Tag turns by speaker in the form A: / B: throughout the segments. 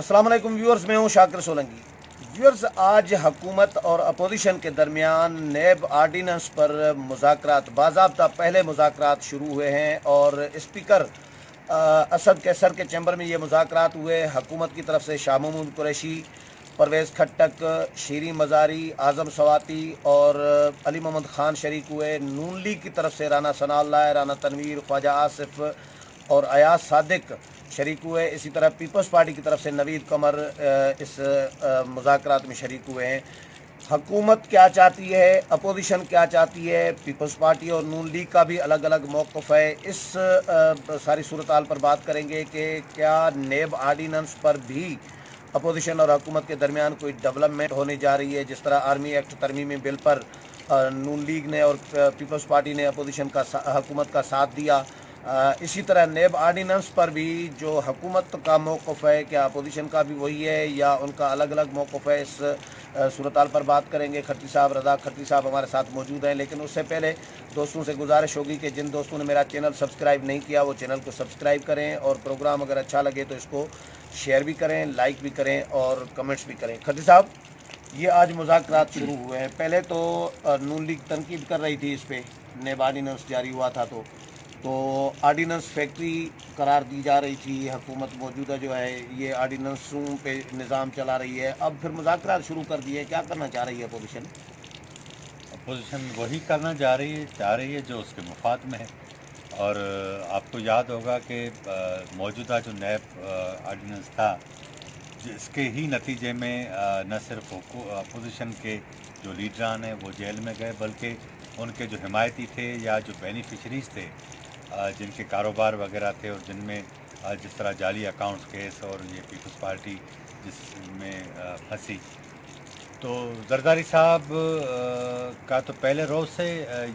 A: السلام علیکم ویورز، میں ہوں شاکر سولنگی۔ ویورز، آج حکومت اور اپوزیشن کے درمیان نیب آرڈیننس پر مذاکرات باضابطہ پہلے مذاکرات شروع ہوئے ہیں اور اسپیکر اسد کیسر کے چیمبر میں یہ مذاکرات ہوئے۔ حکومت کی طرف سے شاہ محمود قریشی، پرویز کھٹک، شیریں مزاری، اعظم سواتی اور علی محمد خان شریک ہوئے۔ نون لیگ کی طرف سے رانا ثناء اللہ، رانا تنویر، خواجہ آصف اور ایاز صادق شریک ہوئے۔ اسی طرح پیپلز پارٹی کی طرف سے نوید قمر اس مذاکرات میں شریک ہوئے ہیں۔ حکومت کیا چاہتی ہے، اپوزیشن کیا چاہتی ہے، پیپلز پارٹی اور نون لیگ کا بھی الگ الگ موقف ہے۔ اس ساری صورتحال پر بات کریں گے کہ کیا نیب آرڈیننس پر بھی اپوزیشن اور حکومت کے درمیان کوئی ڈیولپمنٹ ہونے جا رہی ہے۔ جس طرح آرمی ایکٹ ترمیمی بل پر نون لیگ نے اور پیپلز پارٹی نے اپوزیشن کا حکومت کا ساتھ دیا، اسی طرح نیب آرڈیننس پر بھی جو حکومت کا موقف ہے، کیا اپوزیشن کا بھی وہی ہے یا ان کا الگ الگ موقف ہے۔ اس صورتحال پر بات کریں گے۔ کھٹری صاحب، رضا کھٹری صاحب ہمارے ساتھ موجود ہیں، لیکن اس سے پہلے دوستوں سے گزارش ہوگی کہ جن دوستوں نے میرا چینل سبسکرائب نہیں کیا وہ چینل کو سبسکرائب کریں، اور پروگرام اگر اچھا لگے تو اس کو شیئر بھی کریں، لائک بھی کریں اور کمنٹس بھی کریں۔ کھٹری صاحب، یہ آج مذاکرات شروع ہوئے ہیں۔ پہلے تو نون لیگ تنقید کر رہی تھی اس پہ، نیب آرڈیننس جاری ہوا تھا تو آرڈیننس فیکٹری قرار دی جا رہی تھی۔ حکومت موجودہ جو ہے یہ آرڈیننسوں پہ نظام چلا رہی ہے، اب پھر مذاکرات شروع کر دیے۔ کیا کرنا چاہ رہی ہے اپوزیشن؟
B: اپوزیشن وہی کرنا چاہ رہی ہے جو اس کے مفاد میں ہے، اور آپ کو یاد ہوگا کہ موجودہ جو نیب آرڈیننس تھا، جس کے ہی نتیجے میں نہ صرف اپوزیشن کے جو لیڈران ہیں وہ جیل میں گئے، بلکہ ان کے جو حمایتی تھے یا جو بینیفیشریز تھے، جن کے کاروبار وغیرہ تھے اور جن میں جس طرح جعلی اکاؤنٹس کیس اور یہ پیپلز پارٹی جس میں پھنسی، تو زرداری صاحب کا تو پہلے روز سے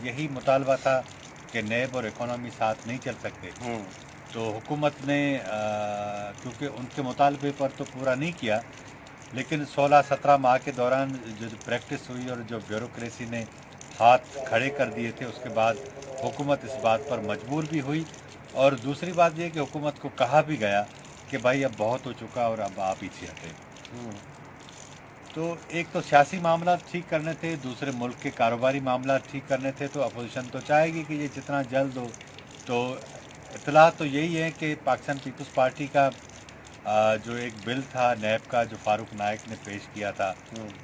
B: یہی مطالبہ تھا کہ نیب اور اکانومی ساتھ نہیں چل سکتے۔ تو حکومت نے کیونکہ ان کے مطالبے پر تو پورا نہیں کیا، لیکن 16-17 ماہ کے دوران جو پریکٹس ہوئی اور جو بیوروکریسی نے ہاتھ کھڑے کر دیے تھے، اس کے بعد حکومت اس بات پر مجبور بھی ہوئی، اور دوسری بات یہ کہ حکومت کو کہا بھی گیا کہ بھائی اب بہت ہو چکا اور اب آپ پیچھے ہٹیں۔ تو ایک تو سیاسی معاملات ٹھیک کرنے تھے، دوسرے ملک کے کاروباری معاملات ٹھیک کرنے تھے، تو اپوزیشن تو چاہے گی کہ یہ جتنا جلد ہو۔ تو اطلاع تو یہی ہے کہ پاکستان پیپلز پارٹی کا جو ایک بل تھا نیب کا جو فاروق نائک نے پیش کیا تھا،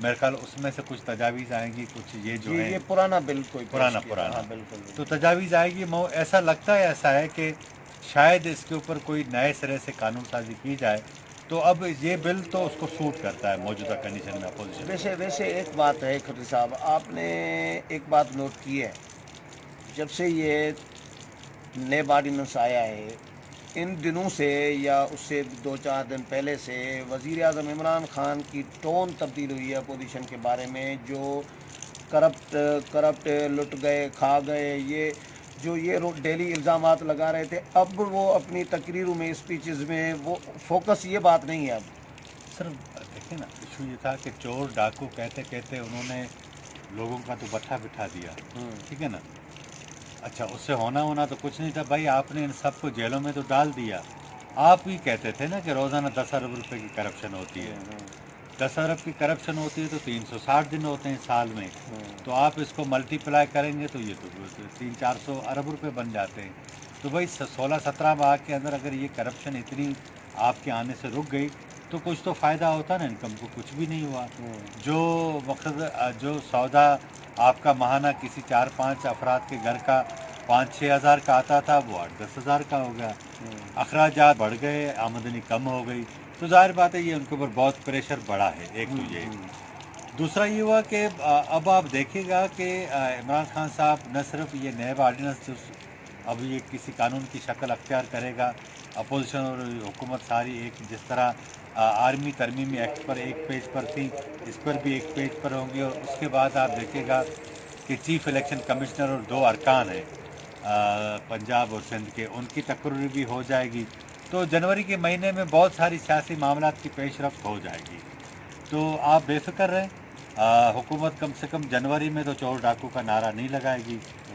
B: میرے خیال اس میں سے کچھ تجاویز آئیں گی، کچھ یہ جو ہے
A: یہ پرانا بل کوئی
B: پرانا
A: بالکل
B: تو تجاویز آئے گی۔ ایسا لگتا ہے ایسا ہے کہ شاید اس کے اوپر کوئی نئے سرے سے قانون سازی کی جائے، تو اب یہ بل تو اس کو سوٹ کرتا ہے موجودہ کنڈیشن میں اپوزیشن۔
A: ویسے ایک بات ہے کھٹری صاحب، آپ نے ایک بات نوٹ کی ہے، جب سے یہ نیب آرڈیننس آیا ہے ان دنوں سے یا اس سے 2-4 دن پہلے سے وزیر اعظم عمران خان کی ٹون تبدیل ہوئی ہے اپوزیشن کے بارے میں، جو کرپٹ لٹ گئے، کھا گئے، یہ ڈیلی الزامات لگا رہے تھے، اب وہ اپنی تقریروں میں، اسپیچز میں وہ فوکس یہ بات نہیں ہے اب۔
B: سر دیکھیں نا، ایشو یہ تھا کہ چور ڈاکو کہتے کہتے انہوں نے لوگوں کا تو بٹھا دیا، ٹھیک ہے نا۔ اچھا، اس سے ہونا تو کچھ نہیں تھا بھائی، آپ نے ان سب کو جیلوں میں تو ڈال دیا۔ آپ ہی کہتے تھے نا کہ روزانہ 10 ارب روپے کی کرپشن ہوتی ہے، 10 ارب کی کرپشن ہوتی ہے تو 360 دن ہوتے ہیں سال میں، تو آپ اس کو ملٹی پلائی کریں گے تو یہ تو 300-400 ارب روپے بن جاتے ہیں۔ تو بھائی 16-17 ماہ کے اندر اگر یہ کرپشن اتنی آپ کے آنے سے رک گئی تو کچھ تو فائدہ ہوتا نا، انکم کو کچھ بھی نہیں ہوا۔ جو مقصد جو سودا آپ کا ماہانہ کسی 4-5 افراد کے گھر کا 5-6 ہزار کا آتا تھا، وہ 8-10 ہزار کا ہو گیا۔ اخراجات بڑھ گئے، آمدنی کم ہو گئی، تو ظاہر بات ہے یہ ان کے اوپر بہت پریشر بڑھا ہے۔ ایک تو یہ، دوسرا یہ ہوا کہ اب آپ دیکھیں گا کہ عمران خان صاحب نہ صرف یہ نیب آرڈیننس اب یہ کسی قانون کی شکل اختیار کرے گا، اپوزیشن اور حکومت ساری ایک، جس طرح آرمی ترمیمی ایکٹ پر ایک پیج پر تھی، اس پر بھی ایک پیج پر ہوں گی، اور اس کے بعد آپ دیکھیں گا کہ چیف الیکشن کمشنر اور 2 ارکان ہیں پنجاب اور سندھ کے، ان کی تقرری بھی ہو جائے گی، تو جنوری کے مہینے میں بہت ساری سیاسی معاملات کی پیش رفت ہو جائے گی۔ تو آپ بے فکر رہیں، حکومت کم سے کم جنوری میں تو چور ڈاکو کا نعرہ نہیں لگائے گی،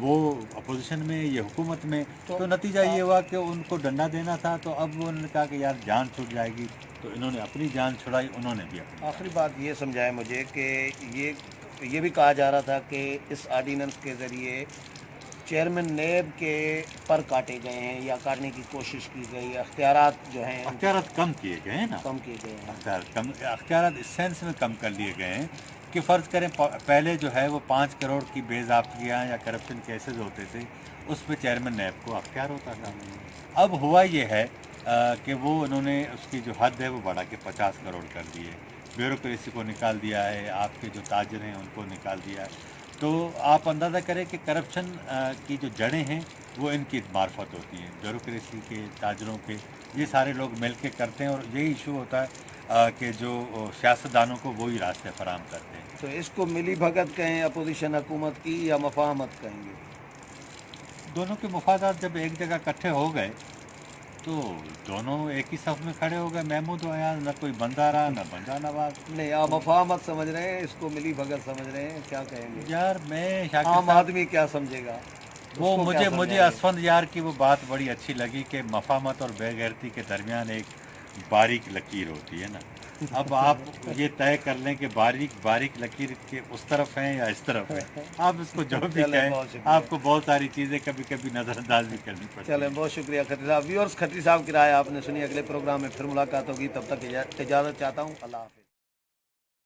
B: وہ اپوزیشن میں یہ حکومت میں. تو نتیجہ یہ ہوا کہ ان کو ڈنڈا دینا تھا تو اب انہوں نے کہا کہ یار جان چھوٹ جائے گی تو انہوں نے اپنی جان چھڑائی, انہوں نے بھی اپنی.
A: آخری بات یہ سمجھائے مجھے کہ یہ بھی کہا جا رہا تھا کہ اس آرڈیننس کے ذریعے چیئرمین نیب کے پر کاٹے گئے ہیں یا کاٹنے کی کوشش کی گئی, اختیارات جو ہیں
B: اختیارات کم کیے گئے ہیں نا,
A: کم کیے گئے ہیں.
B: اختیارات اس سینس میں کم کر لیے گئے ہیں کہ فرض کریں پہلے جو ہے وہ 5 کروڑ کی بے ضابطگیاں یا کرپشن کیسز ہوتے تھے, اس پہ چیئرمین نیب کو اختیار ہوتا تھا. اب ہوا یہ ہے کہ وہ انہوں نے اس کی جو حد ہے وہ بڑھا کے 50 کروڑ کر دی ہے, بیوروکریسی کو نکال دیا ہے, آپ کے جو تاجر ہیں ان کو نکال دیا ہے. تو آپ اندازہ کریں کہ کرپشن کی جو جڑیں ہیں وہ ان کی معرفت ہوتی ہیں, بیوروکریسی کے, تاجروں کے, یہ سارے لوگ مل کے کرتے ہیں, اور یہی ایشو ہوتا ہے کہ جو سیاستدانوں کو وہی راستے فراہم کرتے ہیں.
A: تو اس کو ملی بھگت کہیں اپوزیشن حکومت کی یا مفاہمت کہیں گے؟
B: دونوں کے مفادات جب ایک جگہ اکٹھے ہو گئے تو دونوں ایک ہی صف میں کھڑے ہو گئے. محمود و ایاز, نہ کوئی بندہ رہا نہ بندہ نواز.
A: نہیں, آپ مفاہمت سمجھ رہے ہیں, اس کو ملی بھگت سمجھ رہے ہیں, کیا کہیں گے؟
B: یار میں شاکر
A: عام
B: صاحب,
A: آدمی کیا سمجھے گا؟
B: وہ
A: اس کو کیا
B: مجھے
A: سمجھائیں گے؟
B: اسفند یار کی وہ بات بڑی اچھی لگی کہ مفاہمت اور بے غیرتی کے درمیان ایک باریک لکیر ہوتی ہے نا. اب آپ یہ طے کر لیں کہ باریک لکیر کے اس طرف ہیں یا اس طرف ہیں. آپ اس کو جو بھی
A: چلیں،
B: کہیں,
A: بہت شکریہ.
B: آپ کو بہت ساری چیزیں کبھی کبھی نظر انداز بھی کرنی پڑتی
A: چلیں,
B: ہیں.
A: بہت شکریہ کھٹری صاحب. ویورز, کھٹری صاحب کی رائے آپ نے سنی. اگلے پروگرام میں پھر ملاقات ہوگی, تب تک اجازت چاہتا ہوں. اللہ حافظ.